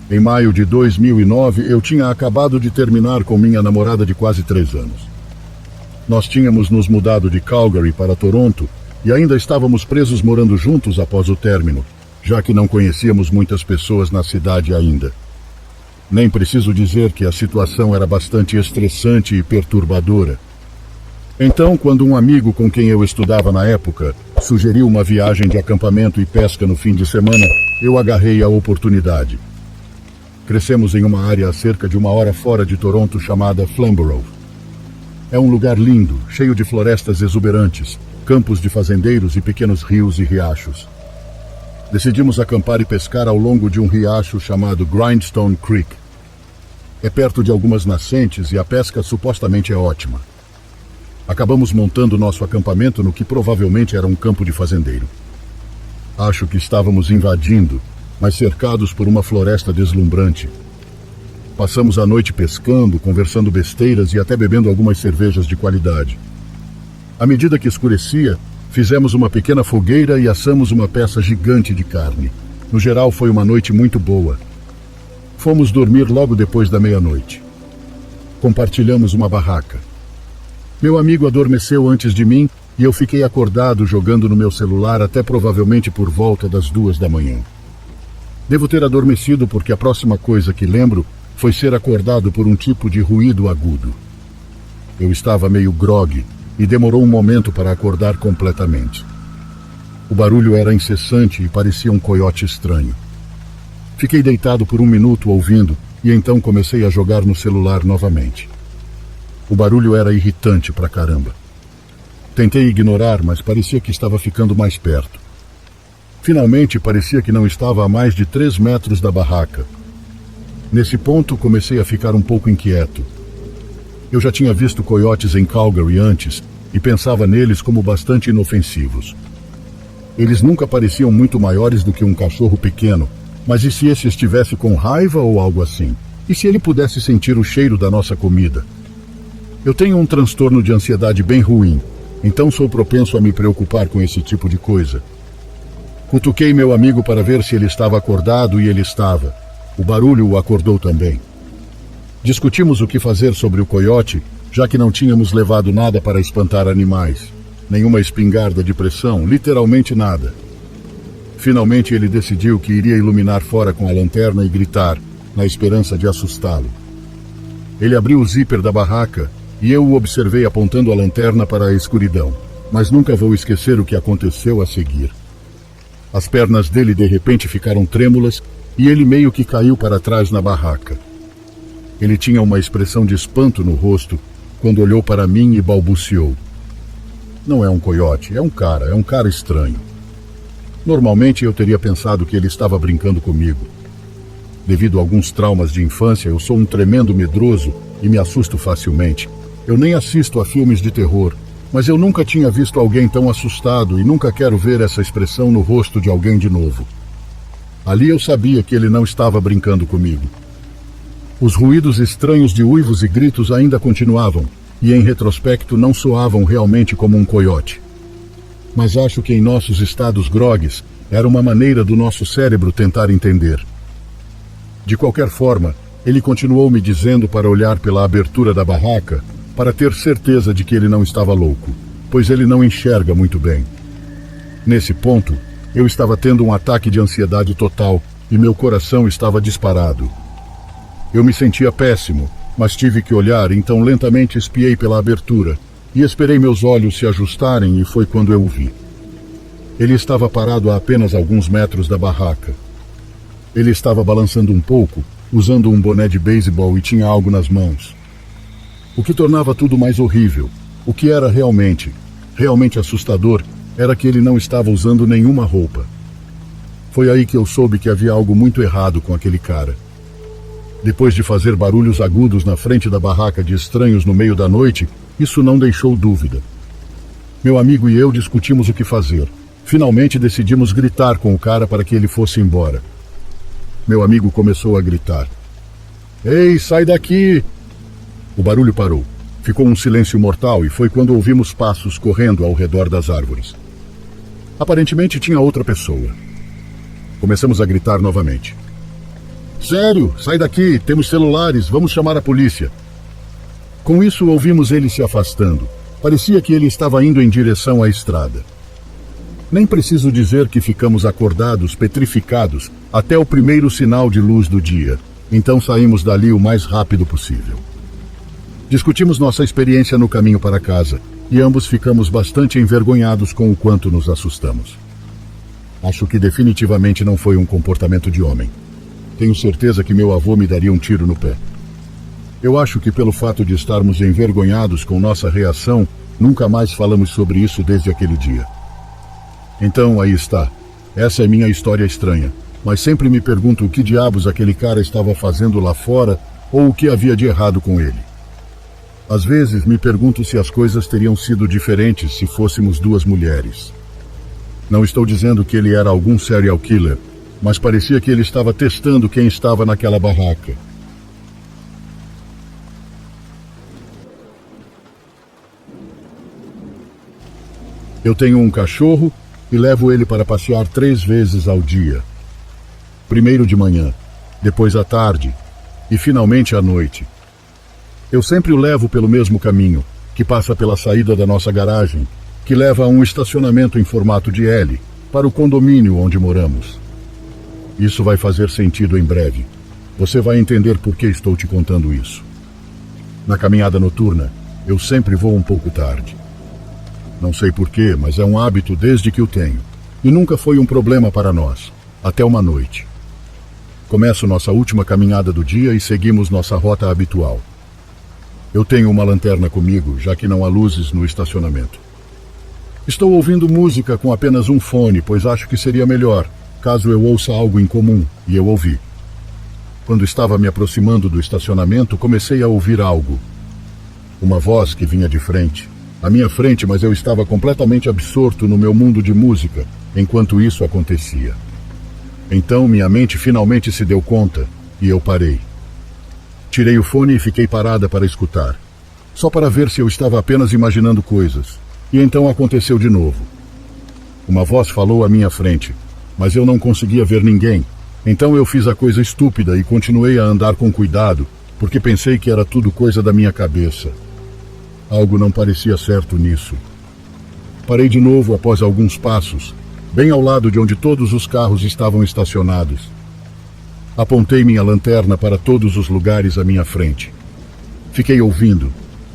Em maio de 2009, eu tinha acabado de terminar com minha namorada de quase 3 anos. Nós tínhamos nos mudado de Calgary para Toronto e ainda estávamos presos morando juntos após o término, já que não conhecíamos muitas pessoas na cidade ainda. Nem preciso dizer que a situação era bastante estressante e perturbadora. Então, quando um amigo com quem eu estudava na época sugeriu uma viagem de acampamento e pesca no fim de semana, eu agarrei a oportunidade. Crescemos em uma área a cerca de 1 hora fora de Toronto chamada Flamborough. É um lugar lindo, cheio de florestas exuberantes, campos de fazendeiros e pequenos rios e riachos. Decidimos acampar e pescar ao longo de um riacho chamado Grindstone Creek. É perto de algumas nascentes e a pesca supostamente é ótima. Acabamos montando nosso acampamento no que provavelmente era um campo de fazendeiro. Acho que estávamos invadindo, mas cercados por uma floresta deslumbrante. Passamos a noite pescando, conversando besteiras e até bebendo algumas cervejas de qualidade. À medida que escurecia, fizemos uma pequena fogueira e assamos uma peça gigante de carne. No geral, foi uma noite muito boa. Fomos dormir logo depois da meia-noite. Compartilhamos uma barraca. Meu amigo adormeceu antes de mim e eu fiquei acordado jogando no meu celular até provavelmente por volta das 2 da manhã. Devo ter adormecido porque a próxima coisa que lembro foi ser acordado por um tipo de ruído agudo. Eu estava meio grogue e demorou um momento para acordar completamente. O barulho era incessante e parecia um coiote estranho. Fiquei deitado por 1 minuto ouvindo e então comecei a jogar no celular novamente. O barulho era irritante pra caramba. Tentei ignorar, mas parecia que estava ficando mais perto. Finalmente, parecia que não estava a mais de 3 metros da barraca. Nesse ponto, comecei a ficar um pouco inquieto. Eu já tinha visto coiotes em Calgary antes e pensava neles como bastante inofensivos. Eles nunca pareciam muito maiores do que um cachorro pequeno, mas e se esse estivesse com raiva ou algo assim? E se ele pudesse sentir o cheiro da nossa comida? Eu tenho um transtorno de ansiedade bem ruim, então sou propenso a me preocupar com esse tipo de coisa. Cutuquei meu amigo para ver se ele estava acordado e ele estava. O barulho o acordou também. Discutimos o que fazer sobre o coiote, já que não tínhamos levado nada para espantar animais. Nenhuma espingarda de pressão, literalmente nada. Finalmente ele decidiu que iria iluminar fora com a lanterna e gritar, na esperança de assustá-lo. Ele abriu o zíper da barraca e eu o observei apontando a lanterna para a escuridão, mas nunca vou esquecer o que aconteceu a seguir. As pernas dele de repente ficaram trêmulas e ele meio que caiu para trás na barraca. Ele tinha uma expressão de espanto no rosto quando olhou para mim e balbuciou. Não é um coiote, é um cara estranho. Normalmente eu teria pensado que ele estava brincando comigo. Devido a alguns traumas de infância, eu sou um tremendo medroso e me assusto facilmente. Eu nem assisto a filmes de terror, mas eu nunca tinha visto alguém tão assustado e nunca quero ver essa expressão no rosto de alguém de novo. Ali eu sabia que ele não estava brincando comigo. Os ruídos estranhos de uivos e gritos ainda continuavam, e em retrospecto não soavam realmente como um coiote. Mas acho que em nossos estados grogues era uma maneira do nosso cérebro tentar entender. De qualquer forma, ele continuou me dizendo para olhar pela abertura da barraca para ter certeza de que ele não estava louco, pois ele não enxerga muito bem. Nesse ponto, eu estava tendo um ataque de ansiedade total e meu coração estava disparado. Eu me sentia péssimo, mas tive que olhar, então lentamente espiei pela abertura e esperei meus olhos se ajustarem e foi quando eu o vi. Ele estava parado a apenas alguns metros da barraca. Ele estava balançando um pouco, usando um boné de beisebol e tinha algo nas mãos. O que tornava tudo mais horrível, o que era realmente assustador, era que ele não estava usando nenhuma roupa. Foi aí que eu soube que havia algo muito errado com aquele cara. Depois de fazer barulhos agudos na frente da barraca de estranhos no meio da noite, isso não deixou dúvida. Meu amigo e eu discutimos o que fazer. Finalmente decidimos gritar com o cara para que ele fosse embora. Meu amigo começou a gritar. Ei, sai daqui! O barulho parou. Ficou um silêncio mortal e foi quando ouvimos passos correndo ao redor das árvores. Aparentemente tinha outra pessoa. Começamos a gritar novamente. Sério, sai daqui, temos celulares, vamos chamar a polícia. Com isso, ouvimos ele se afastando. Parecia que ele estava indo em direção à estrada. Nem preciso dizer que ficamos acordados, petrificados, até o primeiro sinal de luz do dia. Então saímos dali o mais rápido possível. Discutimos nossa experiência no caminho para casa e ambos ficamos bastante envergonhados com o quanto nos assustamos. Acho que definitivamente não foi um comportamento de homem. Tenho certeza que meu avô me daria um tiro no pé. Eu acho que pelo fato de estarmos envergonhados com nossa reação, nunca mais falamos sobre isso desde aquele dia. Então, aí está. Essa é minha história estranha, mas sempre me pergunto o que diabos aquele cara estava fazendo lá fora ou o que havia de errado com ele. Às vezes me pergunto se as coisas teriam sido diferentes se fôssemos duas mulheres. Não estou dizendo que ele era algum serial killer, mas parecia que ele estava testando quem estava naquela barraca. Eu tenho um cachorro e levo ele para passear 3 vezes ao dia. Primeiro de manhã, depois à tarde e finalmente à noite. Eu sempre o levo pelo mesmo caminho, que passa pela saída da nossa garagem, que leva a um estacionamento em formato de L, para o condomínio onde moramos. Isso vai fazer sentido em breve. Você vai entender por que estou te contando isso. Na caminhada noturna, eu sempre vou um pouco tarde. Não sei porquê, mas é um hábito desde que o tenho. E nunca foi um problema para nós, até uma noite. Começo nossa última caminhada do dia e seguimos nossa rota habitual. Eu tenho uma lanterna comigo, já que não há luzes no estacionamento. Estou ouvindo música com apenas um fone, pois acho que seria melhor, caso eu ouça algo incomum, e eu ouvi. Quando estava me aproximando do estacionamento, comecei a ouvir algo. Uma voz que vinha de frente. À minha frente, mas eu estava completamente absorto no meu mundo de música, enquanto isso acontecia. Então minha mente finalmente se deu conta, e eu parei. Tirei o fone e fiquei parada para escutar, só para ver se eu estava apenas imaginando coisas. E então aconteceu de novo. Uma voz falou à minha frente, mas eu não conseguia ver ninguém. Então eu fiz a coisa estúpida e continuei a andar com cuidado, porque pensei que era tudo coisa da minha cabeça. Algo não parecia certo nisso. Parei de novo após alguns passos, bem ao lado de onde todos os carros estavam estacionados. Apontei minha lanterna para todos os lugares à minha frente. Fiquei ouvindo,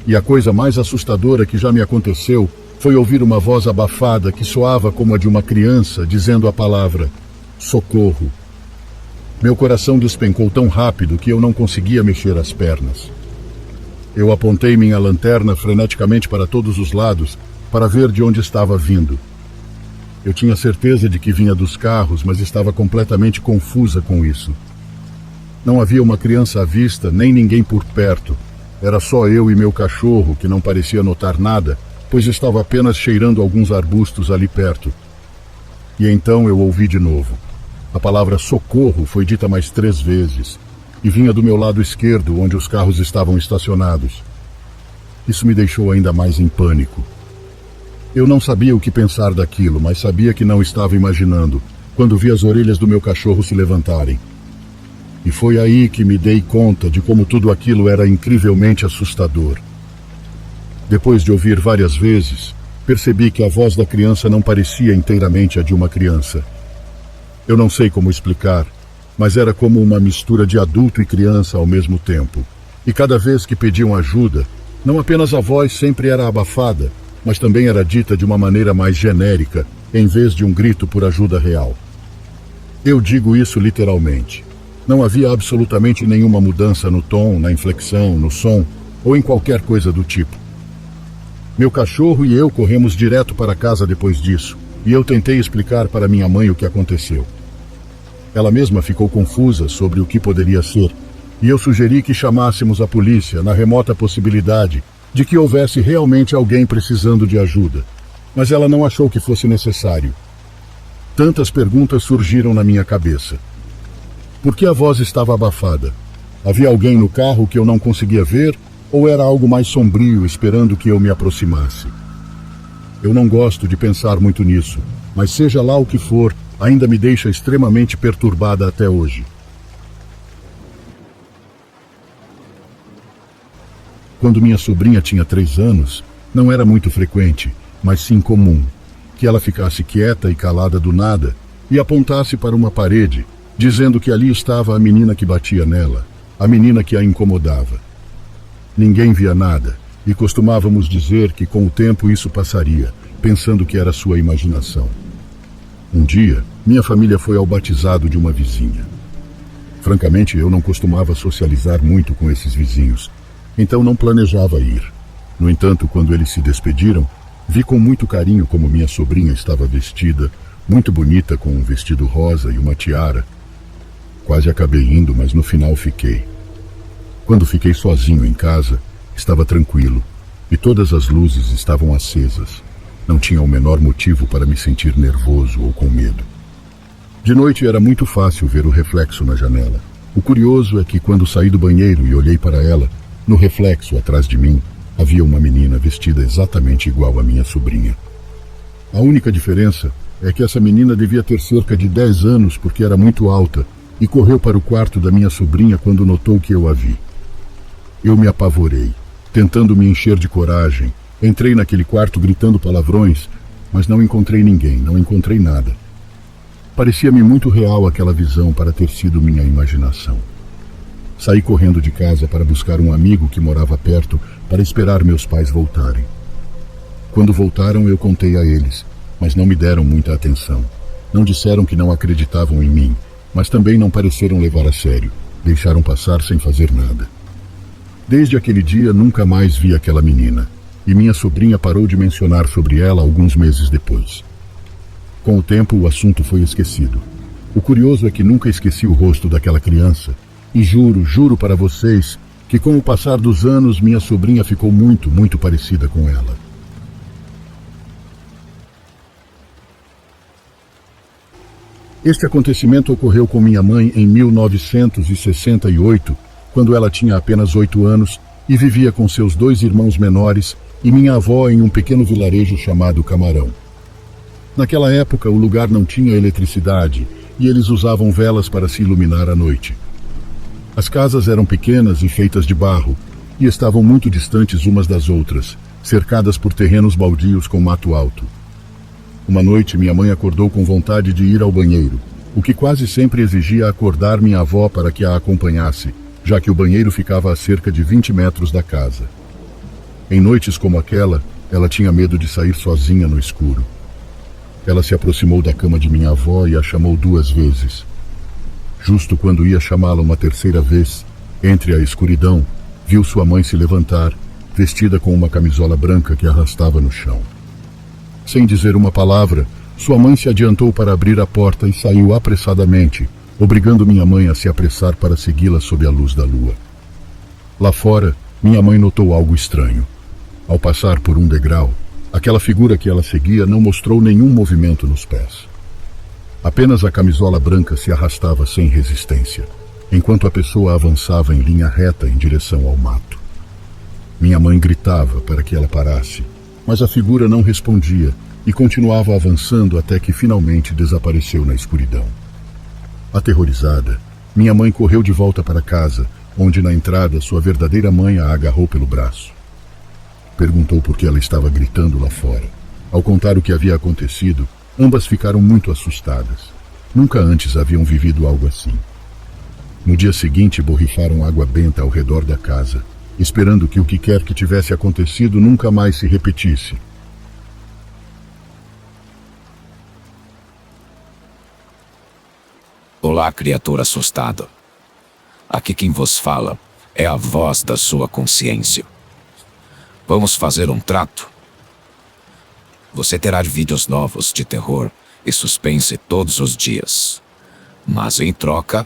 e a coisa mais assustadora que já me aconteceu foi ouvir uma voz abafada que soava como a de uma criança dizendo a palavra socorro. Meu coração despencou tão rápido que eu não conseguia mexer as pernas. Eu apontei minha lanterna freneticamente para todos os lados para ver de onde estava vindo. Eu tinha certeza de que vinha dos carros, mas estava completamente confusa com isso. Não havia uma criança à vista, nem ninguém por perto. Era só eu e meu cachorro, que não parecia notar nada, pois estava apenas cheirando alguns arbustos ali perto. E então eu ouvi de novo. A palavra socorro foi dita mais 3 vezes, e vinha do meu lado esquerdo, onde os carros estavam estacionados. Isso me deixou ainda mais em pânico. Eu não sabia o que pensar daquilo, mas sabia que não estava imaginando, quando vi as orelhas do meu cachorro se levantarem. E foi aí que me dei conta de como tudo aquilo era incrivelmente assustador. Depois de ouvir várias vezes, percebi que a voz da criança não parecia inteiramente a de uma criança. Eu não sei como explicar, mas era como uma mistura de adulto e criança ao mesmo tempo. E cada vez que pediam ajuda, não apenas a voz sempre era abafada, mas também era dita de uma maneira mais genérica, em vez de um grito por ajuda real. Eu digo isso literalmente. Não havia absolutamente nenhuma mudança no tom, na inflexão, no som, ou em qualquer coisa do tipo. Meu cachorro e eu corremos direto para casa depois disso, e eu tentei explicar para minha mãe o que aconteceu. Ela mesma ficou confusa sobre o que poderia ser, e eu sugeri que chamássemos a polícia na remota possibilidade de que houvesse realmente alguém precisando de ajuda, mas ela não achou que fosse necessário. Tantas perguntas surgiram na minha cabeça. Por que a voz estava abafada? Havia alguém no carro que eu não conseguia ver, ou era algo mais sombrio esperando que eu me aproximasse? Eu não gosto de pensar muito nisso, mas seja lá o que for, ainda me deixa extremamente perturbada até hoje. Quando minha sobrinha tinha 3 anos, não era muito frequente, mas sim comum, que ela ficasse quieta e calada do nada e apontasse para uma parede, dizendo que ali estava a menina que batia nela, a menina que a incomodava. Ninguém via nada, e costumávamos dizer que com o tempo isso passaria, pensando que era sua imaginação. Um dia, minha família foi ao batizado de uma vizinha. Francamente, eu não costumava socializar muito com esses vizinhos, então não planejava ir. No entanto, quando eles se despediram, vi com muito carinho como minha sobrinha estava vestida, muito bonita, com um vestido rosa e uma tiara. Quase acabei indo, mas no final fiquei. Quando fiquei sozinho em casa, estava tranquilo, e todas as luzes estavam acesas. Não tinha o menor motivo para me sentir nervoso ou com medo. De noite era muito fácil ver o reflexo na janela. O curioso é que quando saí do banheiro e olhei para ela, no reflexo atrás de mim, havia uma menina vestida exatamente igual à minha sobrinha. A única diferença é que essa menina devia ter cerca de 10 anos porque era muito alta e correu para o quarto da minha sobrinha quando notou que eu a vi. Eu me apavorei, tentando me encher de coragem. Entrei naquele quarto gritando palavrões, mas não encontrei ninguém, não encontrei nada. Parecia-me muito real aquela visão para ter sido minha imaginação. Saí correndo de casa para buscar um amigo que morava perto para esperar meus pais voltarem. Quando voltaram, eu contei a eles, mas não me deram muita atenção. Não disseram que não acreditavam em mim, mas também não pareceram levar a sério. Deixaram passar sem fazer nada. Desde aquele dia, nunca mais vi aquela menina, e minha sobrinha parou de mencionar sobre ela alguns meses depois. Com o tempo, o assunto foi esquecido. O curioso é que nunca esqueci o rosto daquela criança, e juro para vocês que com o passar dos anos, minha sobrinha ficou muito parecida com ela. Este acontecimento ocorreu com minha mãe em 1968, quando ela tinha apenas 8 anos e vivia com seus 2 irmãos menores e minha avó em um pequeno vilarejo chamado Camarão. Naquela época, o lugar não tinha eletricidade e eles usavam velas para se iluminar à noite. As casas eram pequenas e feitas de barro e estavam muito distantes umas das outras, cercadas por terrenos baldios com mato alto. Uma noite, minha mãe acordou com vontade de ir ao banheiro, o que quase sempre exigia acordar minha avó para que a acompanhasse, já que o banheiro ficava a cerca de 20 metros da casa. Em noites como aquela, ela tinha medo de sair sozinha no escuro. Ela se aproximou da cama de minha avó e a chamou 2 vezes. Justo quando ia chamá-la uma terceira vez, entre a escuridão, viu sua mãe se levantar, vestida com uma camisola branca que arrastava no chão. Sem dizer uma palavra, sua mãe se adiantou para abrir a porta e saiu apressadamente, obrigando minha mãe a se apressar para segui-la sob a luz da lua. Lá fora, minha mãe notou algo estranho. Ao passar por um degrau, aquela figura que ela seguia não mostrou nenhum movimento nos pés. Apenas a camisola branca se arrastava sem resistência, enquanto a pessoa avançava em linha reta em direção ao mato. Minha mãe gritava para que ela parasse, mas a figura não respondia e continuava avançando até que finalmente desapareceu na escuridão. Aterrorizada, minha mãe correu de volta para casa, onde na entrada sua verdadeira mãe a agarrou pelo braço. Perguntou por que ela estava gritando lá fora. Ao contar o que havia acontecido, ambas ficaram muito assustadas. Nunca antes haviam vivido algo assim. No dia seguinte, borrifaram água benta ao redor da casa, esperando que o que quer que tivesse acontecido nunca mais se repetisse. Olá, criatura assustada. Aqui quem vos fala é a voz da sua consciência. Vamos fazer um trato. Você terá vídeos novos de terror e suspense todos os dias. Mas em troca,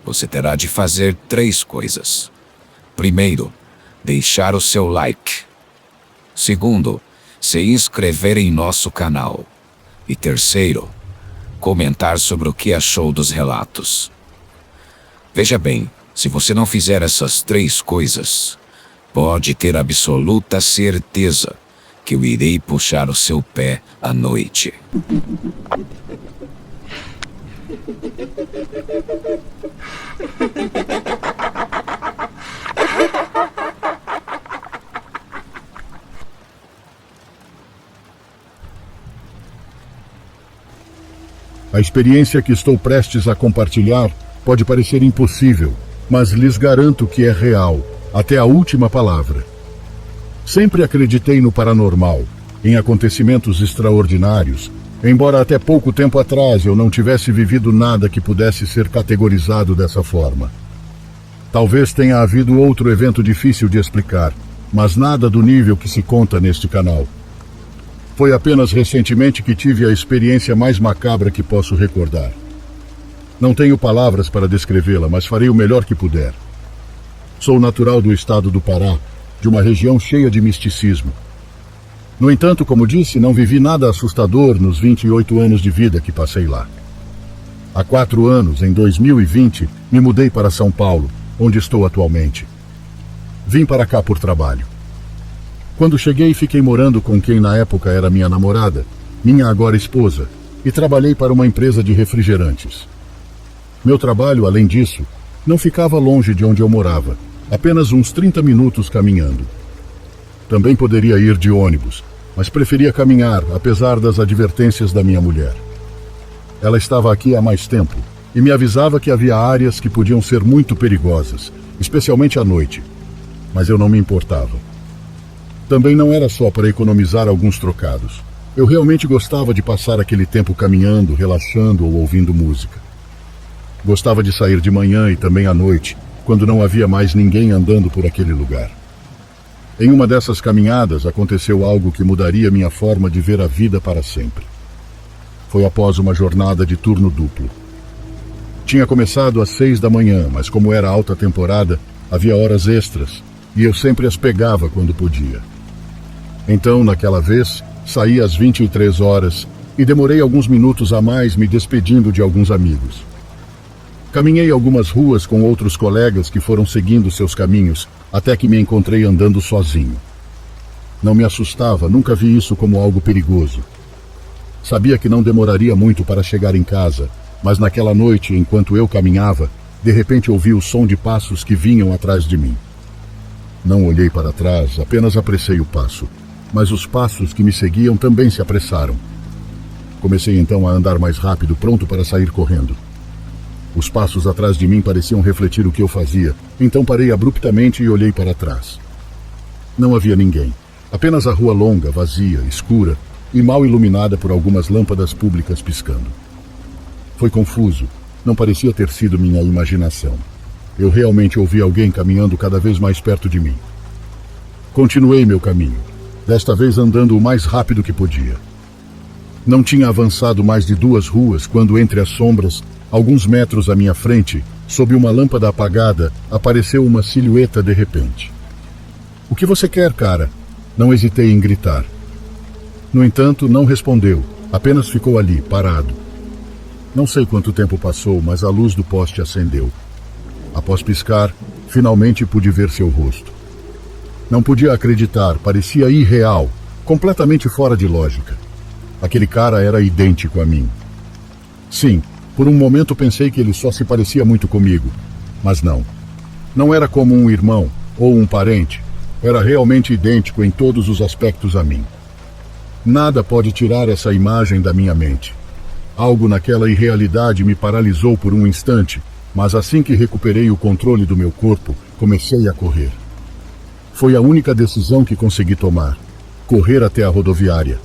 você terá de fazer 3 coisas. Primeiro, deixar o seu like. Segundo, se inscrever em nosso canal. E terceiro, comentar sobre o que achou dos relatos. Veja bem, se você não fizer essas 3 coisas, pode ter absoluta certeza que eu irei puxar o seu pé à noite. A experiência que estou prestes a compartilhar pode parecer impossível, mas lhes garanto que é real, até a última palavra. Sempre acreditei no paranormal, em acontecimentos extraordinários, embora até pouco tempo atrás eu não tivesse vivido nada que pudesse ser categorizado dessa forma. Talvez tenha havido outro evento difícil de explicar, mas nada do nível que se conta neste canal. Foi apenas recentemente que tive a experiência mais macabra que posso recordar. Não tenho palavras para descrevê-la, mas farei o melhor que puder. Sou natural do estado do Pará, de uma região cheia de misticismo. No entanto, como disse, não vivi nada assustador nos 28 anos de vida que passei lá. Há 4 anos, em 2020, me mudei para São Paulo, onde estou atualmente. Vim para cá por trabalho. Quando cheguei, fiquei morando com quem na época era minha namorada, minha agora esposa, e trabalhei para uma empresa de refrigerantes. Meu trabalho, além disso, não ficava longe de onde eu morava, apenas uns 30 minutos caminhando. Também poderia ir de ônibus, mas preferia caminhar, apesar das advertências da minha mulher. Ela estava aqui há mais tempo e me avisava que havia áreas que podiam ser muito perigosas, especialmente à noite, mas eu não me importava. Também não era só para economizar alguns trocados. Eu realmente gostava de passar aquele tempo caminhando, relaxando ou ouvindo música. Gostava de sair de manhã e também à noite, quando não havia mais ninguém andando por aquele lugar. Em uma dessas caminhadas aconteceu algo que mudaria minha forma de ver a vida para sempre. Foi após uma jornada de turno duplo. Tinha começado às 6 da manhã, mas como era alta temporada, havia horas extras, e eu sempre as pegava quando podia. Então, naquela vez, saí às 23 horas e demorei alguns minutos a mais me despedindo de alguns amigos. Caminhei algumas ruas com outros colegas que foram seguindo seus caminhos, até que me encontrei andando sozinho. Não me assustava, nunca vi isso como algo perigoso. Sabia que não demoraria muito para chegar em casa, mas naquela noite, enquanto eu caminhava, de repente ouvi o som de passos que vinham atrás de mim. Não olhei para trás, apenas apressei o passo, mas os passos que me seguiam também se apressaram. Comecei então a andar mais rápido, pronto para sair correndo. Os passos atrás de mim pareciam refletir o que eu fazia, então parei abruptamente e olhei para trás. Não havia ninguém, apenas a rua longa, vazia, escura e mal iluminada por algumas lâmpadas públicas piscando. Foi confuso, não parecia ter sido minha imaginação. Eu realmente ouvi alguém caminhando cada vez mais perto de mim. Continuei meu caminho, desta vez andando o mais rápido que podia. Não tinha avançado mais de 2 ruas quando, entre as sombras, alguns metros à minha frente, sob uma lâmpada apagada, apareceu uma silhueta de repente. "O que você quer, cara?" Não hesitei em gritar. No entanto, não respondeu, apenas ficou ali, parado. Não sei quanto tempo passou, mas a luz do poste acendeu. Após piscar, finalmente pude ver seu rosto. Não podia acreditar, parecia irreal, completamente fora de lógica. Aquele cara era idêntico a mim. Sim, por um momento pensei que ele só se parecia muito comigo, mas não. Não era como um irmão ou um parente, era realmente idêntico em todos os aspectos a mim. Nada pode tirar essa imagem da minha mente. Algo naquela irrealidade me paralisou por um instante, mas assim que recuperei o controle do meu corpo, comecei a correr. Foi a única decisão que consegui tomar: correr até a rodoviária.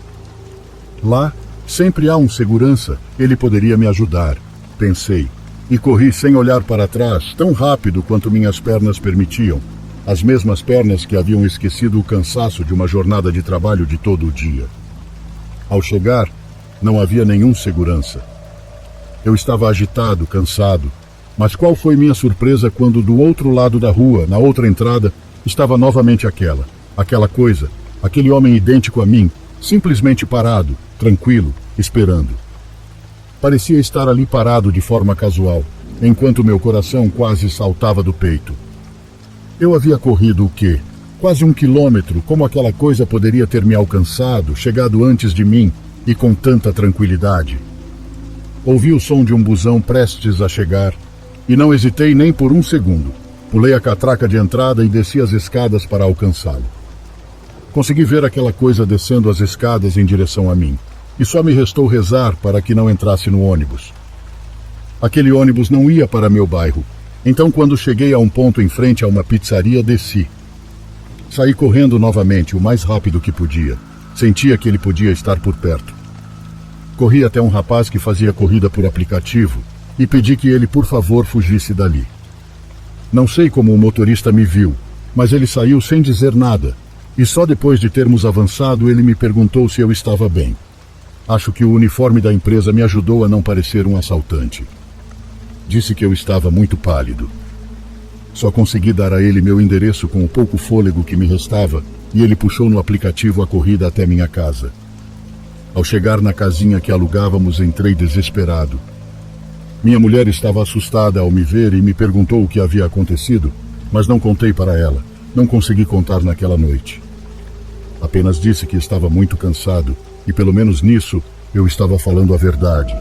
Lá, sempre há um segurança, ele poderia me ajudar, pensei, e corri sem olhar para trás, tão rápido quanto minhas pernas permitiam, as mesmas pernas que haviam esquecido o cansaço de uma jornada de trabalho de todo o dia. Ao chegar, não havia nenhum segurança. Eu estava agitado, cansado, mas qual foi minha surpresa quando do outro lado da rua, na outra entrada, estava novamente aquela coisa, aquele homem idêntico a mim, simplesmente parado, tranquilo, esperando. Parecia estar ali parado de forma casual, enquanto meu coração quase saltava do peito. Eu havia corrido o quê? Quase 1 quilômetro, como aquela coisa poderia ter me alcançado, chegado antes de mim, e com tanta tranquilidade. Ouvi o som de um busão prestes a chegar, e não hesitei nem por um segundo. Pulei a catraca de entrada e desci as escadas para alcançá-lo. Consegui ver aquela coisa descendo as escadas em direção a mim. e só me restou rezar para que não entrasse no ônibus. Aquele ônibus não ia para meu bairro, então quando cheguei a um ponto em frente a uma pizzaria, desci. Saí correndo novamente, o mais rápido que podia. Sentia que ele podia estar por perto. Corri até um rapaz que fazia corrida por aplicativo e pedi que ele, por favor, fugisse dali. Não sei como o motorista me viu, mas ele saiu sem dizer nada, e só depois de termos avançado ele me perguntou se eu estava bem. Acho que o uniforme da empresa me ajudou a não parecer um assaltante. Disse que eu estava muito pálido. Só consegui dar a ele meu endereço com o pouco fôlego que me restava, e ele puxou no aplicativo a corrida até minha casa. Ao chegar na casinha que alugávamos, entrei desesperado. Minha mulher estava assustada ao me ver e me perguntou o que havia acontecido, mas não contei para ela. Não consegui contar naquela noite. Apenas disse que estava muito cansado, e pelo menos nisso eu estava falando a verdade.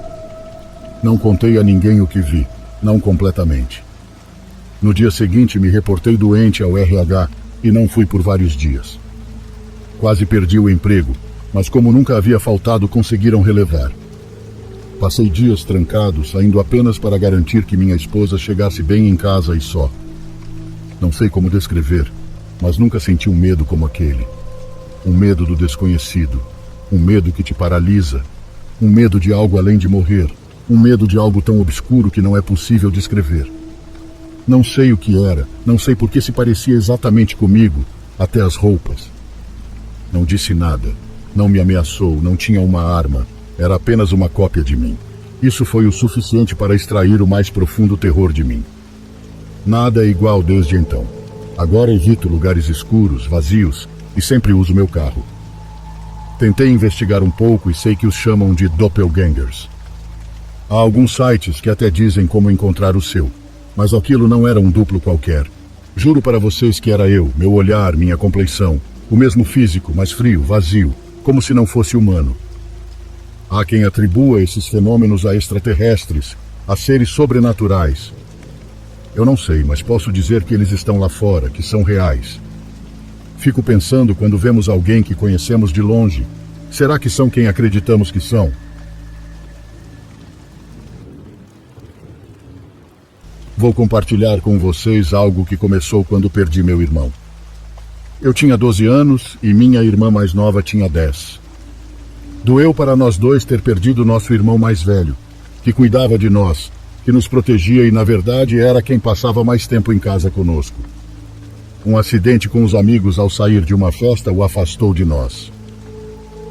Não contei a ninguém o que vi, não completamente. No dia seguinte me reportei doente ao RH e não fui por vários dias. Quase perdi o emprego, mas como nunca havia faltado, conseguiram relevar. Passei dias trancado, saindo apenas para garantir que minha esposa chegasse bem em casa e só. Não sei como descrever, mas nunca senti um medo como aquele. Um medo do desconhecido, um medo que te paralisa, um medo de algo além de morrer, um medo de algo tão obscuro que não é possível descrever. Não sei o que era, não sei por que se parecia exatamente comigo, até as roupas. Não disse nada. Não me ameaçou, não tinha uma arma, era apenas uma cópia de mim. Isso foi o suficiente para extrair o mais profundo terror de mim. Nada é igual desde então. Agora evito lugares escuros, vazios, e sempre uso meu carro. Tentei investigar um pouco e sei que os chamam de doppelgangers. Há alguns sites que até dizem como encontrar o seu, mas aquilo não era um duplo qualquer. Juro para vocês que era eu, meu olhar, minha compleição, o mesmo físico, mas frio, vazio, como se não fosse humano. Há quem atribua esses fenômenos a extraterrestres, a seres sobrenaturais. Eu não sei, mas posso dizer que eles estão lá fora, que são reais. Fico pensando quando vemos alguém que conhecemos de longe, será que são quem acreditamos que são? Vou compartilhar com vocês algo que começou quando perdi meu irmão. Eu tinha 12 anos e minha irmã mais nova tinha 10. Doeu para nós dois ter perdido nosso irmão mais velho, que cuidava de nós, que nos protegia e, na verdade, era quem passava mais tempo em casa conosco. Um acidente com os amigos ao sair de uma festa o afastou de nós.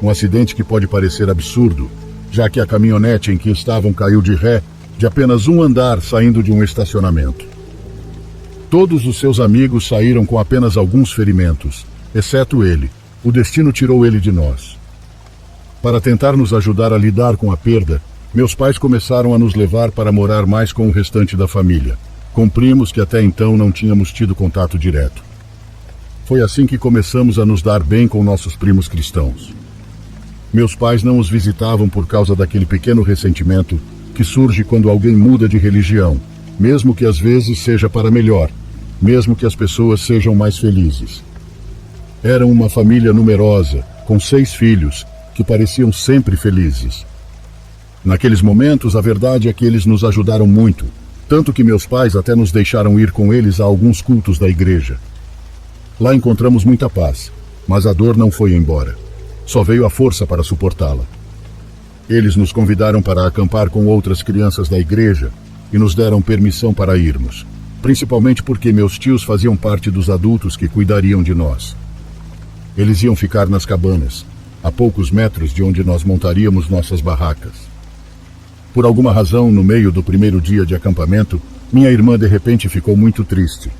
Um acidente que pode parecer absurdo, já que a caminhonete em que estavam caiu de ré de apenas um andar saindo de um estacionamento. Todos os seus amigos saíram com apenas alguns ferimentos, exceto ele. O destino tirou ele de nós. Para tentar nos ajudar a lidar com a perda, meus pais começaram a nos levar para morar mais com o restante da família, com primos que até então não tínhamos tido contato direto. Foi assim que começamos a nos dar bem com nossos primos cristãos. Meus pais não os visitavam por causa daquele pequeno ressentimento que surge quando alguém muda de religião, mesmo que às vezes seja para melhor, mesmo que as pessoas sejam mais felizes. Eram uma família numerosa, com 6 filhos, que pareciam sempre felizes. Naqueles momentos, a verdade é que eles nos ajudaram muito, tanto que meus pais até nos deixaram ir com eles a alguns cultos da igreja. Lá encontramos muita paz, mas a dor não foi embora. Só veio a força para suportá-la. Eles nos convidaram para acampar com outras crianças da igreja e nos deram permissão para irmos, principalmente porque meus tios faziam parte dos adultos que cuidariam de nós. Eles iam ficar nas cabanas, a poucos metros de onde nós montaríamos nossas barracas. Por alguma razão, no meio do primeiro dia de acampamento, minha irmã de repente ficou muito triste.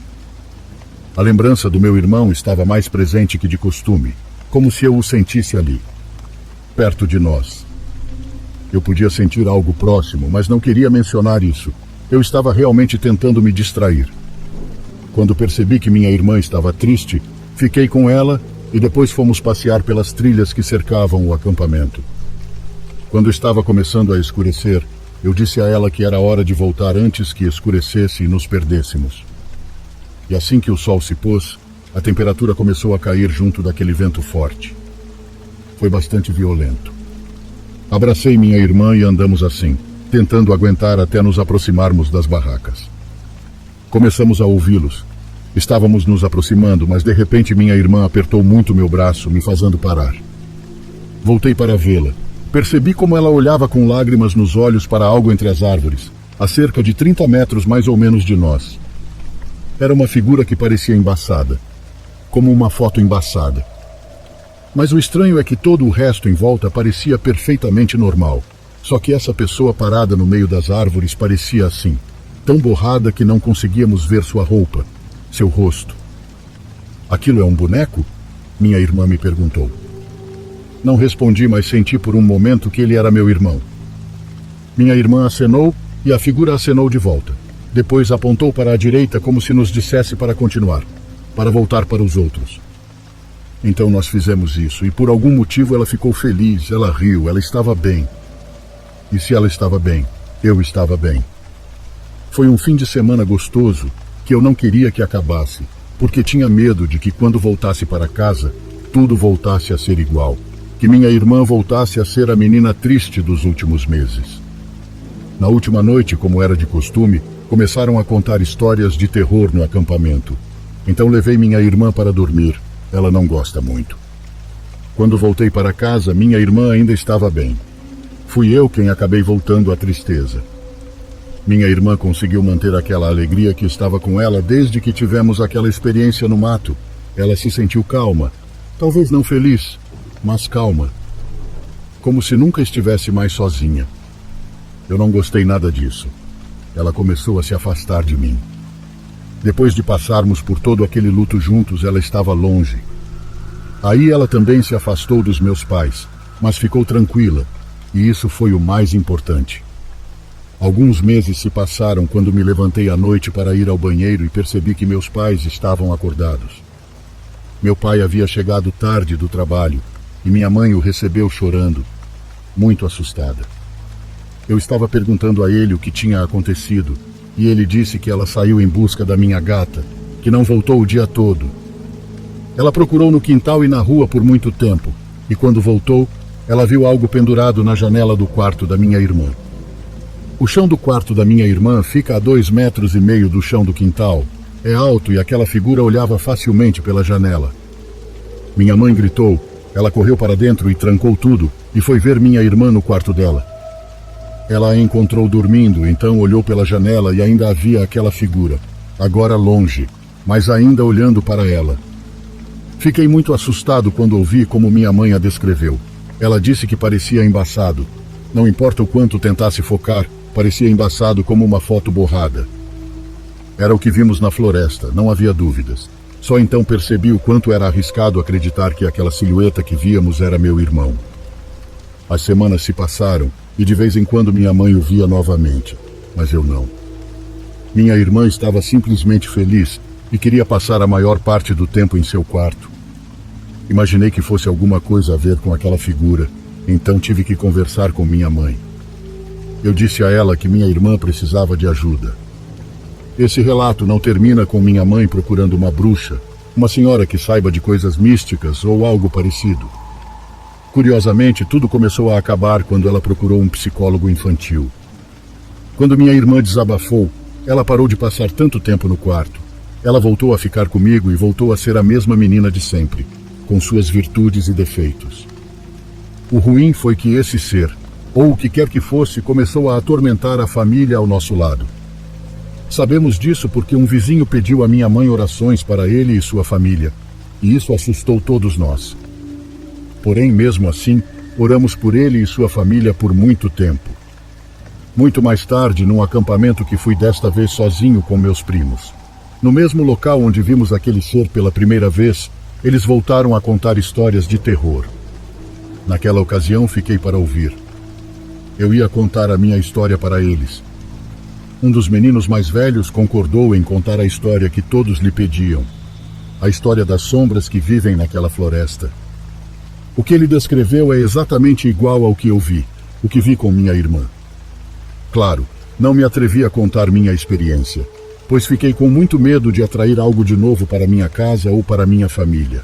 A lembrança do meu irmão estava mais presente que de costume, como se eu o sentisse ali, perto de nós. Eu podia sentir algo próximo, mas não queria mencionar isso. Eu estava realmente tentando me distrair. Quando percebi que minha irmã estava triste, fiquei com ela e depois fomos passear pelas trilhas que cercavam o acampamento. Quando estava começando a escurecer, eu disse a ela que era hora de voltar antes que escurecesse e nos perdêssemos. E assim que o sol se pôs, a temperatura começou a cair junto daquele vento forte. Foi bastante violento. Abracei minha irmã e andamos assim, tentando aguentar até nos aproximarmos das barracas. Começamos a ouvi-los. Estávamos nos aproximando, mas de repente minha irmã apertou muito meu braço, me fazendo parar. Voltei para vê-la. Percebi como ela olhava com lágrimas nos olhos para algo entre as árvores, a cerca de 30 metros mais ou menos de nós. Era uma figura que parecia embaçada, como uma foto embaçada. Mas o estranho é que todo o resto em volta parecia perfeitamente normal. Só que essa pessoa parada no meio das árvores parecia assim, tão borrada que não conseguíamos ver sua roupa, seu rosto. Aquilo é um boneco? Minha irmã me perguntou. Não respondi, mas senti por um momento que ele era meu irmão. Minha irmã acenou e a figura acenou de volta. Depois apontou para a direita como se nos dissesse para continuar, para voltar para os outros. Então nós fizemos isso e por algum motivo ela ficou feliz, ela riu, ela estava bem. E se ela estava bem, eu estava bem. Foi um fim de semana gostoso que eu não queria que acabasse, porque tinha medo de que quando voltasse para casa, tudo voltasse a ser igual. Que minha irmã voltasse a ser a menina triste dos últimos meses. Na última noite, como era de costume, começaram a contar histórias de terror no acampamento. Então levei minha irmã para dormir. Ela não gosta muito. Quando voltei para casa, minha irmã ainda estava bem. Fui eu quem acabei voltando à tristeza. Minha irmã conseguiu manter aquela alegria que estava com ela desde que tivemos aquela experiência no mato. Ela se sentiu calma, talvez não feliz, mas calma, como se nunca estivesse mais sozinha. Eu não gostei nada disso. Ela começou a se afastar de mim. Depois de passarmos por todo aquele luto juntos, ela estava longe. Aí ela também se afastou dos meus pais, mas ficou tranquila, e isso foi o mais importante. Alguns meses se passaram quando me levantei à noite para ir ao banheiro e percebi que meus pais estavam acordados. Meu pai havia chegado tarde do trabalho e minha mãe o recebeu chorando, muito assustada. Eu estava perguntando a ele o que tinha acontecido e ele disse que ela saiu em busca da minha gata, que não voltou o dia todo. Ela procurou no quintal e na rua por muito tempo e quando voltou, ela viu algo pendurado na janela do quarto da minha irmã. O chão do quarto da minha irmã fica a 2,5 metros do chão do quintal. É alto e aquela figura olhava facilmente pela janela. Minha mãe gritou. Ela correu para dentro e trancou tudo e foi ver minha irmã no quarto dela. Ela a encontrou dormindo, então olhou pela janela e ainda havia aquela figura, agora longe, mas ainda olhando para ela. Fiquei muito assustado quando ouvi como minha mãe a descreveu. Ela disse que parecia embaçado. Não importa o quanto tentasse focar, parecia embaçado como uma foto borrada. Era o que vimos na floresta, não havia dúvidas. Só então percebi o quanto era arriscado acreditar que aquela silhueta que víamos era meu irmão. As semanas se passaram e de vez em quando minha mãe o via novamente, mas eu não. Minha irmã estava simplesmente feliz e queria passar a maior parte do tempo em seu quarto. Imaginei que fosse alguma coisa a ver com aquela figura, então tive que conversar com minha mãe. Eu disse a ela que minha irmã precisava de ajuda. Esse relato não termina com minha mãe procurando uma bruxa, uma senhora que saiba de coisas místicas ou algo parecido. Curiosamente, tudo começou a acabar quando ela procurou um psicólogo infantil. Quando minha irmã desabafou, ela parou de passar tanto tempo no quarto. Ela voltou a ficar comigo e voltou a ser a mesma menina de sempre, com suas virtudes e defeitos. O ruim foi que esse ser, ou o que quer que fosse, começou a atormentar a família ao nosso lado. Sabemos disso porque um vizinho pediu à minha mãe orações para ele e sua família, e isso assustou todos nós. Porém, mesmo assim, oramos por ele e sua família por muito tempo. Muito mais tarde, num acampamento que fui desta vez sozinho com meus primos. No mesmo local onde vimos aquele ser pela primeira vez, eles voltaram a contar histórias de terror. Naquela ocasião, fiquei para ouvir. Eu ia contar a minha história para eles. Um dos meninos mais velhos concordou em contar a história que todos lhe pediam. A história das sombras que vivem naquela floresta. O que ele descreveu é exatamente igual ao que eu vi, o que vi com minha irmã. Claro, não me atrevi a contar minha experiência, pois fiquei com muito medo de atrair algo de novo para minha casa ou para minha família.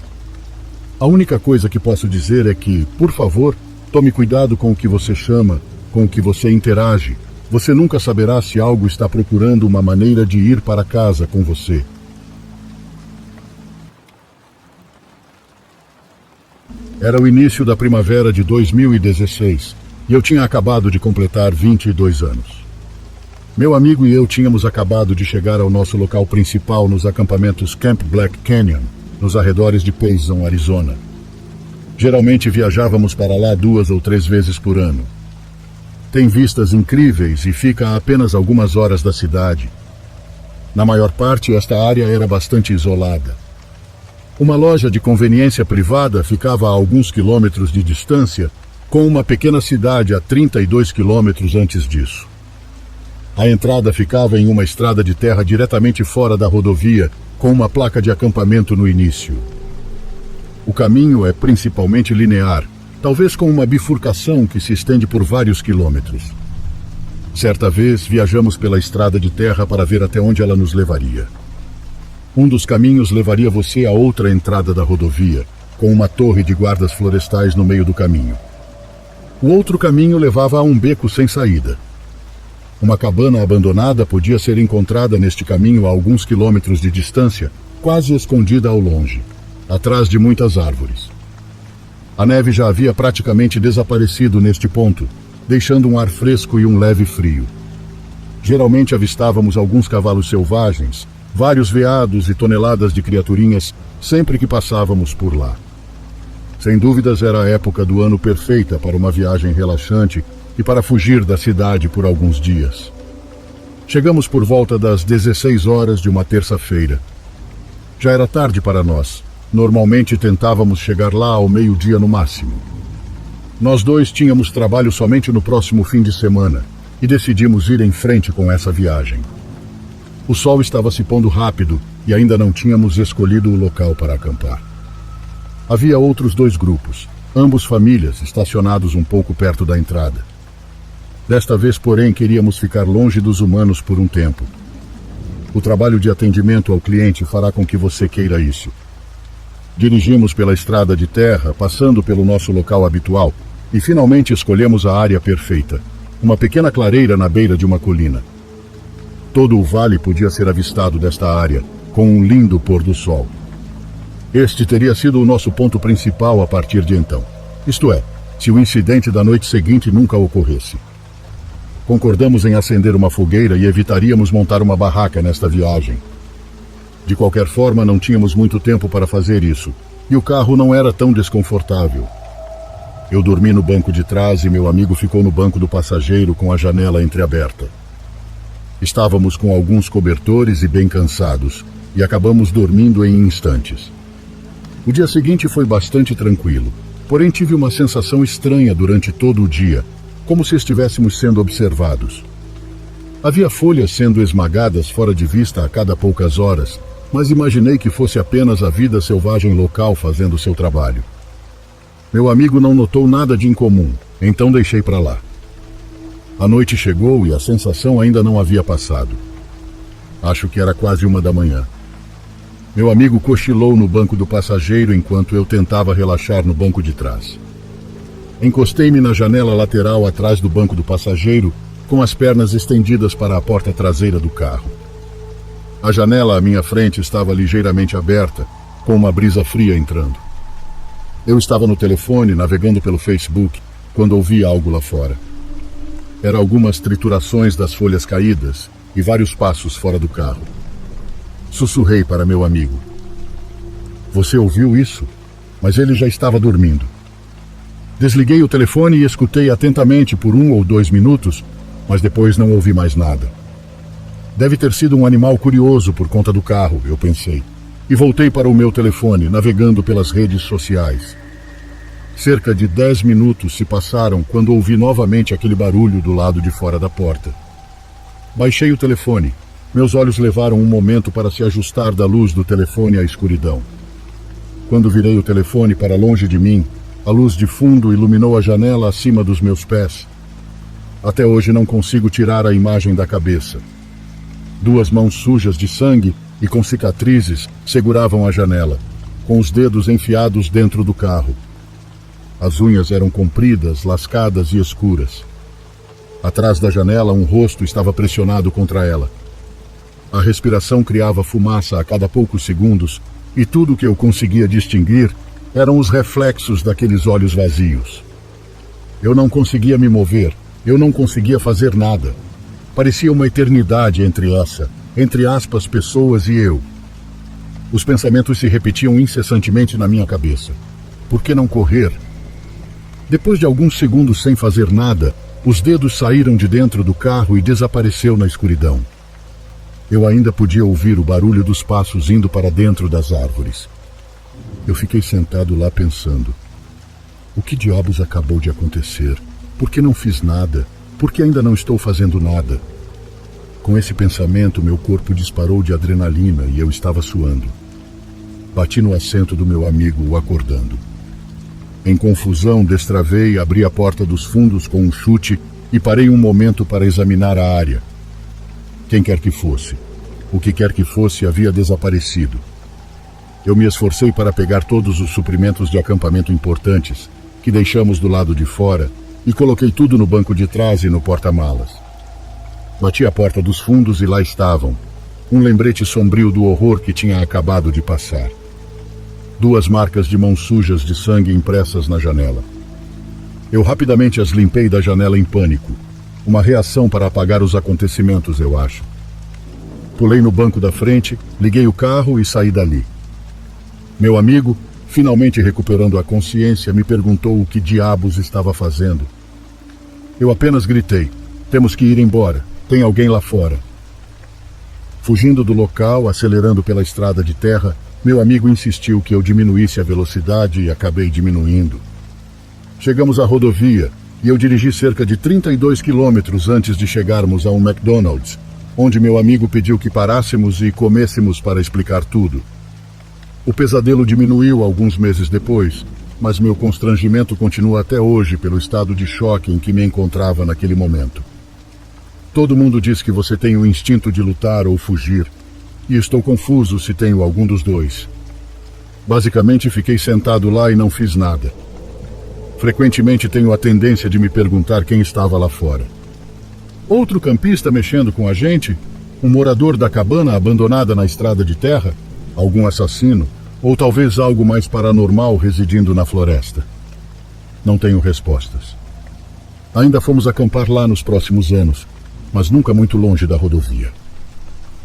A única coisa que posso dizer é que, por favor, Tome cuidado com o que você chama, com o que você interage. Você nunca saberá se algo está procurando uma maneira de ir para casa com você. Era o início da primavera de 2016 e eu tinha acabado de completar 22 anos. Meu amigo e eu tínhamos acabado de chegar ao nosso local principal nos acampamentos Camp Black Canyon, nos arredores de Payson, Arizona. Geralmente viajávamos para lá 2 ou 3 vezes por ano. Tem vistas incríveis e fica a apenas algumas horas da cidade. Na maior parte, esta área era bastante isolada. Uma loja de conveniência privada ficava a alguns quilômetros de distância, com uma pequena cidade a 32 quilômetros antes disso. A entrada ficava em uma estrada de terra diretamente fora da rodovia, com uma placa de acampamento no início. O caminho é principalmente linear, talvez com uma bifurcação que se estende por vários quilômetros. Certa vez, viajamos pela estrada de terra para ver até onde ela nos levaria. Um dos caminhos levaria você a outra entrada da rodovia, com uma torre de guardas florestais no meio do caminho. O outro caminho levava a um beco sem saída. Uma cabana abandonada podia ser encontrada neste caminho a alguns quilômetros de distância, quase escondida ao longe, atrás de muitas árvores. A neve já havia praticamente desaparecido neste ponto, deixando um ar fresco e um leve frio. Geralmente avistávamos alguns cavalos selvagens, vários veados e toneladas de criaturinhas sempre que passávamos por lá. Sem dúvidas era a época do ano perfeita para uma viagem relaxante e para fugir da cidade por alguns dias. Chegamos por volta das 16 horas de uma terça-feira. Já era tarde para nós. Normalmente tentávamos chegar lá ao meio-dia no máximo. Nós dois tínhamos trabalho somente no próximo fim de semana e decidimos ir em frente com essa viagem. O sol estava se pondo rápido e ainda não tínhamos escolhido o local para acampar. Havia outros 2 grupos, ambos famílias, estacionados um pouco perto da entrada. Desta vez, porém, queríamos ficar longe dos humanos por um tempo. O trabalho de atendimento ao cliente fará com que você queira isso. Dirigimos pela estrada de terra, passando pelo nosso local habitual, e finalmente escolhemos a área perfeita, uma pequena clareira na beira de uma colina. Todo o vale podia ser avistado desta área, com um lindo pôr do sol. Este teria sido o nosso ponto principal a partir de então. Isto é, se o incidente da noite seguinte nunca ocorresse. Concordamos em acender uma fogueira e evitaríamos montar uma barraca nesta viagem. De qualquer forma, não tínhamos muito tempo para fazer isso, e o carro não era tão desconfortável. Eu dormi no banco de trás e meu amigo ficou no banco do passageiro com a janela entreaberta. Estávamos com alguns cobertores e bem cansados, e acabamos dormindo em instantes. O dia seguinte foi bastante tranquilo, porém tive uma sensação estranha durante todo o dia, como se estivéssemos sendo observados. Havia folhas sendo esmagadas fora de vista a cada poucas horas, mas imaginei que fosse apenas a vida selvagem local fazendo seu trabalho. Meu amigo não notou nada de incomum, então deixei para lá. A noite chegou e a sensação ainda não havia passado. Acho que era quase 1 da manhã. Meu amigo cochilou no banco do passageiro enquanto eu tentava relaxar no banco de trás. Encostei-me na janela lateral atrás do banco do passageiro, com as pernas estendidas para a porta traseira do carro. A janela à minha frente estava ligeiramente aberta, com uma brisa fria entrando. Eu estava no telefone, navegando pelo Facebook, quando ouvi algo lá fora. Eram algumas triturações das folhas caídas e vários passos fora do carro. Sussurrei para meu amigo. Você ouviu isso? Mas ele já estava dormindo. Desliguei o telefone e escutei atentamente por 1 ou 2 minutos, mas depois não ouvi mais nada. Deve ter sido um animal curioso por conta do carro, eu pensei, e voltei para o meu telefone, navegando pelas redes sociais. Cerca de 10 minutos se passaram quando ouvi novamente aquele barulho do lado de fora da porta. Baixei o telefone. Meus olhos levaram um momento para se ajustar da luz do telefone à escuridão. Quando virei o telefone para longe de mim, a luz de fundo iluminou a janela acima dos meus pés. Até hoje não consigo tirar a imagem da cabeça. 2 mãos sujas de sangue e com cicatrizes seguravam a janela, com os dedos enfiados dentro do carro. As unhas eram compridas, lascadas e escuras. Atrás da janela, um rosto estava pressionado contra ela. A respiração criava fumaça a cada poucos segundos, e tudo que eu conseguia distinguir eram os reflexos daqueles olhos vazios. Eu não conseguia me mover, eu não conseguia fazer nada. Parecia uma eternidade entre aspas, pessoas e eu. Os pensamentos se repetiam incessantemente na minha cabeça. Por que não correr? Depois de alguns segundos sem fazer nada, os dedos saíram de dentro do carro e desapareceu na escuridão. Eu ainda podia ouvir o barulho dos passos indo para dentro das árvores. Eu fiquei sentado lá pensando. O que diabos acabou de acontecer? Por que não fiz nada? Por que ainda não estou fazendo nada? Com esse pensamento, meu corpo disparou de adrenalina e eu estava suando. Bati no assento do meu amigo, o acordando. Em confusão, destravei, abri a porta dos fundos com um chute e parei um momento para examinar a área. Quem quer que fosse, o que quer que fosse, havia desaparecido. Eu me esforcei para pegar todos os suprimentos de acampamento importantes, que deixamos do lado de fora, e coloquei tudo no banco de trás e no porta-malas. Bati a porta dos fundos e lá estavam, um lembrete sombrio do horror que tinha acabado de passar. 2 marcas de mãos sujas de sangue impressas na janela. Eu rapidamente as limpei da janela em pânico. Uma reação para apagar os acontecimentos, eu acho. Pulei no banco da frente, liguei o carro e saí dali. Meu amigo, finalmente recuperando a consciência, me perguntou o que diabos estava fazendo. Eu apenas gritei: temos que ir embora, tem alguém lá fora. Fugindo do local, acelerando pela estrada de terra, meu amigo insistiu que eu diminuísse a velocidade e acabei diminuindo. Chegamos à rodovia e eu dirigi cerca de 32 quilômetros antes de chegarmos a um McDonald's, onde meu amigo pediu que parássemos e comêssemos para explicar tudo. O pesadelo diminuiu alguns meses depois, mas meu constrangimento continua até hoje pelo estado de choque em que me encontrava naquele momento. Todo mundo diz que você tem o instinto de lutar ou fugir, e estou confuso se tenho algum dos dois. Basicamente, fiquei sentado lá e não fiz nada. Frequentemente tenho a tendência de me perguntar quem estava lá fora. Outro campista mexendo com a gente? Um morador da cabana abandonada na estrada de terra? Algum assassino? Ou talvez algo mais paranormal residindo na floresta? Não tenho respostas. Ainda fomos acampar lá nos próximos anos, mas nunca muito longe da rodovia.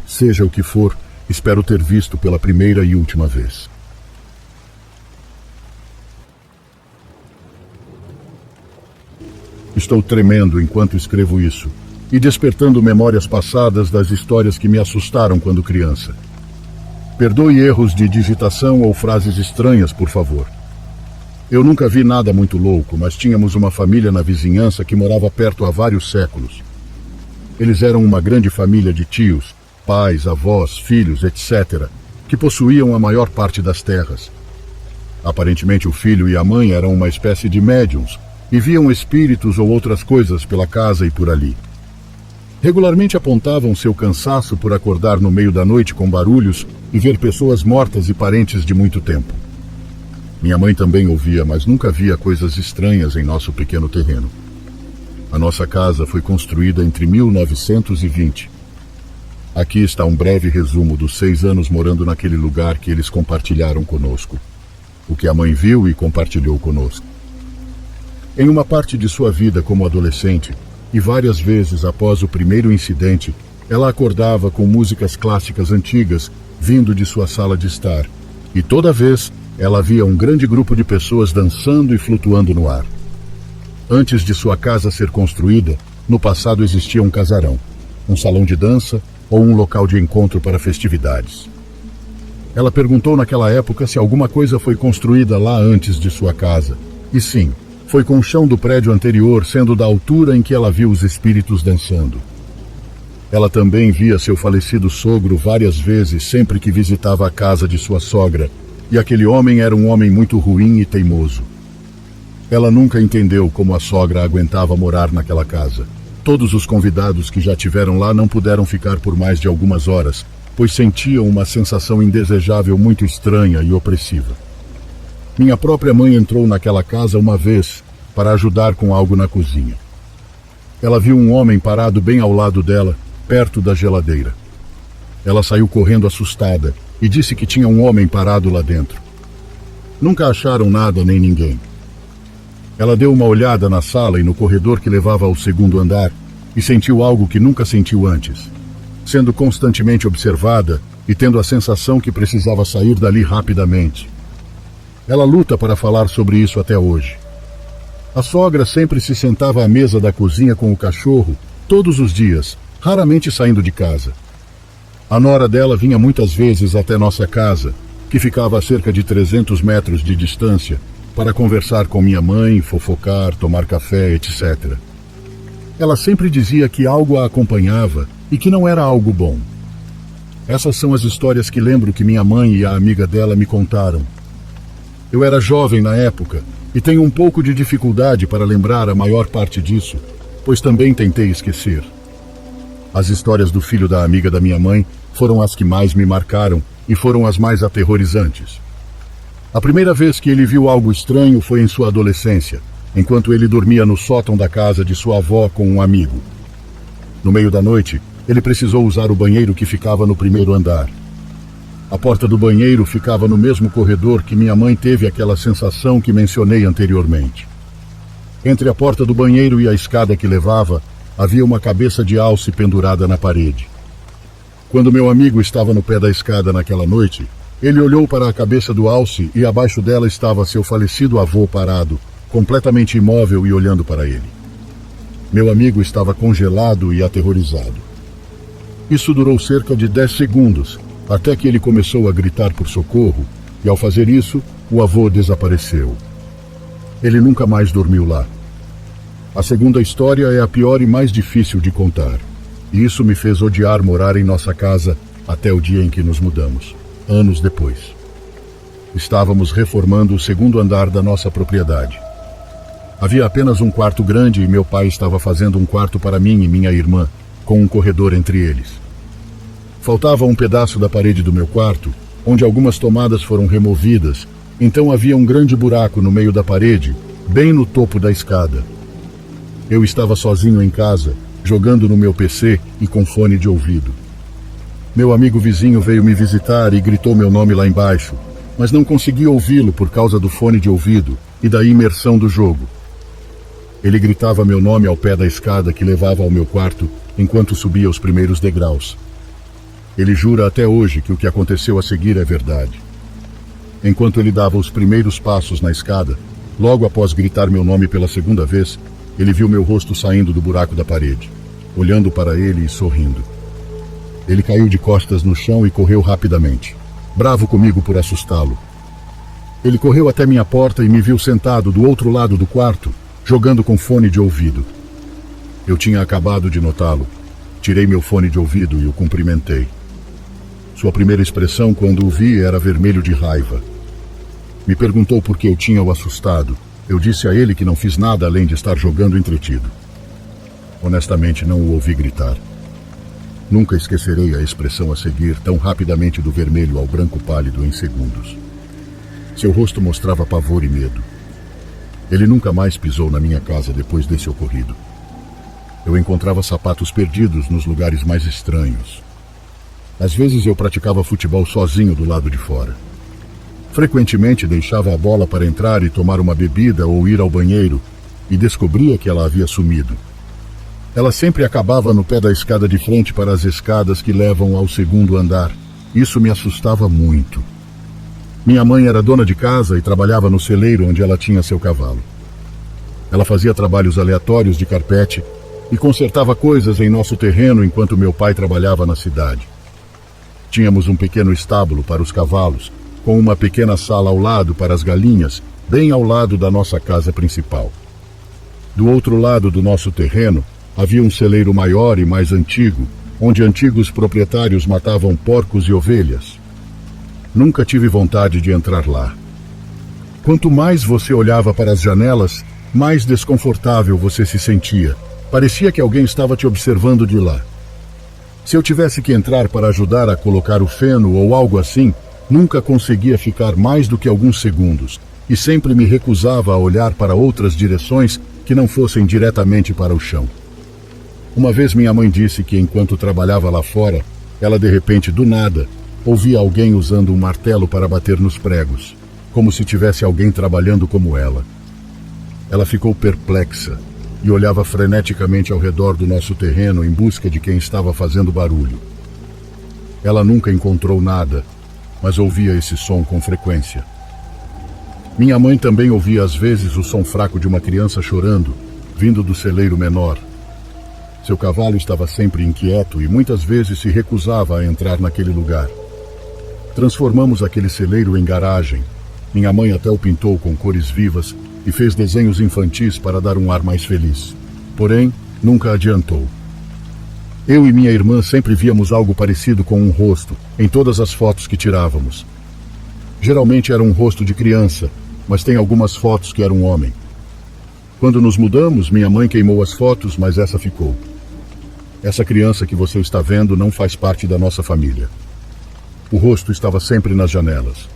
Seja o que for, espero ter visto pela primeira e última vez. Estou tremendo enquanto escrevo isso e despertando memórias passadas das histórias que me assustaram quando criança. Perdoe erros de digitação ou frases estranhas, por favor. Eu nunca vi nada muito louco, mas tínhamos uma família na vizinhança que morava perto há vários séculos. Eles eram uma grande família de tios, pais, avós, filhos, etc., que possuíam a maior parte das terras. Aparentemente o filho e a mãe eram uma espécie de médiums e viam espíritos ou outras coisas pela casa e por ali. Regularmente apontavam seu cansaço por acordar no meio da noite com barulhos e ver pessoas mortas e parentes de muito tempo. Minha mãe também ouvia, mas nunca via coisas estranhas em nosso pequeno terreno. A nossa casa foi construída entre 1920. Aqui está um breve resumo dos 6 anos morando naquele lugar que eles compartilharam conosco. O que a mãe viu e compartilhou conosco. Em uma parte de sua vida como adolescente, e várias vezes após o primeiro incidente, ela acordava com músicas clássicas antigas vindo de sua sala de estar, e toda vez ela via um grande grupo de pessoas dançando e flutuando no ar. Antes de sua casa ser construída, no passado existia um casarão, um salão de dança ou um local de encontro para festividades. Ela perguntou naquela época se alguma coisa foi construída lá antes de sua casa, e sim, foi com o chão do prédio anterior sendo da altura em que ela viu os espíritos dançando. Ela também via seu falecido sogro várias vezes sempre que visitava a casa de sua sogra, e aquele homem era um homem muito ruim e teimoso. Ela nunca entendeu como a sogra aguentava morar naquela casa. Todos os convidados que já tiveram lá não puderam ficar por mais de algumas horas, pois sentiam uma sensação indesejável muito estranha e opressiva. Minha própria mãe entrou naquela casa uma vez para ajudar com algo na cozinha. Ela viu um homem parado bem ao lado dela, perto da geladeira. Ela saiu correndo assustada e disse que tinha um homem parado lá dentro. Nunca acharam nada nem ninguém. Ela deu uma olhada na sala e no corredor que levava ao segundo andar e sentiu algo que nunca sentiu antes, sendo constantemente observada e tendo a sensação que precisava sair dali rapidamente. Ela luta para falar sobre isso até hoje. A sogra sempre se sentava à mesa da cozinha com o cachorro, todos os dias, raramente saindo de casa. A nora dela vinha muitas vezes até nossa casa, que ficava a cerca de 300 metros de distância, para conversar com minha mãe, fofocar, tomar café, etc. Ela sempre dizia que algo a acompanhava e que não era algo bom. Essas são as histórias que lembro que minha mãe e a amiga dela me contaram. Eu era jovem na época e tenho um pouco de dificuldade para lembrar a maior parte disso, pois também tentei esquecer. As histórias do filho da amiga da minha mãe foram as que mais me marcaram e foram as mais aterrorizantes. A primeira vez que ele viu algo estranho foi em sua adolescência, enquanto ele dormia no sótão da casa de sua avó com um amigo. No meio da noite, ele precisou usar o banheiro que ficava no primeiro andar. A porta do banheiro ficava no mesmo corredor que minha mãe teve aquela sensação que mencionei anteriormente. Entre a porta do banheiro e a escada que levava, havia uma cabeça de alce pendurada na parede. Quando meu amigo estava no pé da escada naquela noite, ele olhou para a cabeça do alce e abaixo dela estava seu falecido avô parado, completamente imóvel e olhando para ele. Meu amigo estava congelado e aterrorizado. Isso durou cerca de 10 segundos, até que ele começou a gritar por socorro, e ao fazer isso, o avô desapareceu. Ele nunca mais dormiu lá. A segunda história é a pior e mais difícil de contar, e isso me fez odiar morar em nossa casa até o dia em que nos mudamos, anos depois. Estávamos reformando o segundo andar da nossa propriedade. Havia apenas um quarto grande e meu pai estava fazendo um quarto para mim e minha irmã, com um corredor entre eles. Faltava um pedaço da parede do meu quarto, onde algumas tomadas foram removidas, então havia um grande buraco no meio da parede, bem no topo da escada. Eu estava sozinho em casa, jogando no meu PC e com fone de ouvido. Meu amigo vizinho veio me visitar e gritou meu nome lá embaixo, mas não consegui ouvi-lo por causa do fone de ouvido e da imersão do jogo. Ele gritava meu nome ao pé da escada que levava ao meu quarto enquanto subia os primeiros degraus. Ele jura até hoje que o que aconteceu a seguir é verdade. Enquanto ele dava os primeiros passos na escada, logo após gritar meu nome pela segunda vez, ele viu meu rosto saindo do buraco da parede, olhando para ele e sorrindo. Ele caiu de costas no chão e correu rapidamente, bravo comigo por assustá-lo. Ele correu até minha porta e me viu sentado do outro lado do quarto, jogando com fone de ouvido. Eu tinha acabado de notá-lo. Tirei meu fone de ouvido e o cumprimentei. Sua primeira expressão quando o vi era vermelho de raiva. Me perguntou por que eu tinha o assustado. Eu disse a ele que não fiz nada além de estar jogando entretido. Honestamente, não o ouvi gritar. Nunca esquecerei a expressão a seguir, tão rapidamente do vermelho ao branco pálido em segundos. Seu rosto mostrava pavor e medo. Ele nunca mais pisou na minha casa depois desse ocorrido. Eu encontrava sapatos perdidos nos lugares mais estranhos. Às vezes eu praticava futebol sozinho do lado de fora. Frequentemente deixava a bola para entrar e tomar uma bebida ou ir ao banheiro e descobria que ela havia sumido. Ela sempre acabava no pé da escada de frente para as escadas que levam ao segundo andar. Isso me assustava muito. Minha mãe era dona de casa e trabalhava no celeiro onde ela tinha seu cavalo. Ela fazia trabalhos aleatórios de carpete e consertava coisas em nosso terreno enquanto meu pai trabalhava na cidade. Tínhamos um pequeno estábulo para os cavalos, com uma pequena sala ao lado para as galinhas, bem ao lado da nossa casa principal. Do outro lado do nosso terreno, havia um celeiro maior e mais antigo, onde antigos proprietários matavam porcos e ovelhas. Nunca tive vontade de entrar lá. Quanto mais você olhava para as janelas, mais desconfortável você se sentia. Parecia que alguém estava te observando de lá. Se eu tivesse que entrar para ajudar a colocar o feno ou algo assim, nunca conseguia ficar mais do que alguns segundos. e sempre me recusava a olhar para outras direções que não fossem diretamente para o chão. Uma vez minha mãe disse que enquanto trabalhava lá fora, ela de repente, do nada, ouvia alguém usando um martelo para bater nos pregos, como se tivesse alguém trabalhando como ela. Ela ficou perplexa e olhava freneticamente ao redor do nosso terreno em busca de quem estava fazendo barulho. Ela nunca encontrou nada, mas ouvia esse som com frequência. Minha mãe também ouvia às vezes o som fraco de uma criança chorando, vindo do celeiro menor. Seu cavalo estava sempre inquieto e muitas vezes se recusava a entrar naquele lugar. Transformamos aquele celeiro em garagem. Minha mãe até o pintou com cores vivas e fez desenhos infantis para dar um ar mais feliz. Porém, nunca adiantou. Eu e minha irmã sempre víamos algo parecido com um rosto em todas as fotos que tirávamos. Geralmente era um rosto de criança, mas tem algumas fotos que era um homem. Quando nos mudamos, minha mãe queimou as fotos, mas essa ficou. Essa criança que você está vendo não faz parte da nossa família. O rosto estava sempre nas janelas.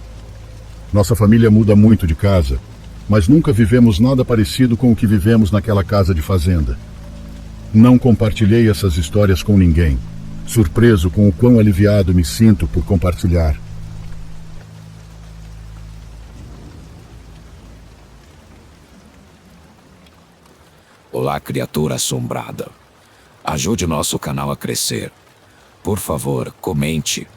Nossa família muda muito de casa, mas nunca vivemos nada parecido com o que vivemos naquela casa de fazenda. Não compartilhei essas histórias com ninguém, surpreso com o quão aliviado me sinto por compartilhar. Olá, criatura assombrada. Ajude nosso canal a crescer. Por favor, comente.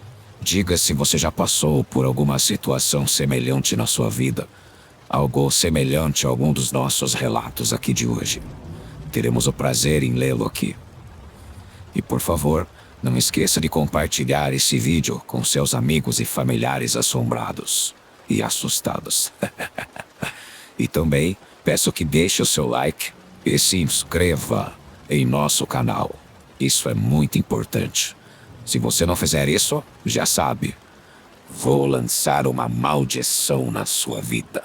Diga se você já passou por alguma situação semelhante na sua vida. Algo semelhante a algum dos nossos relatos aqui de hoje. Teremos o prazer em lê-lo aqui. E por favor, não esqueça de compartilhar esse vídeo com seus amigos e familiares assombrados e assustados. E também peço que deixe o seu like e se inscreva em nosso canal. Isso é muito importante. Se você não fizer isso, já sabe, vou lançar uma maldição na sua vida.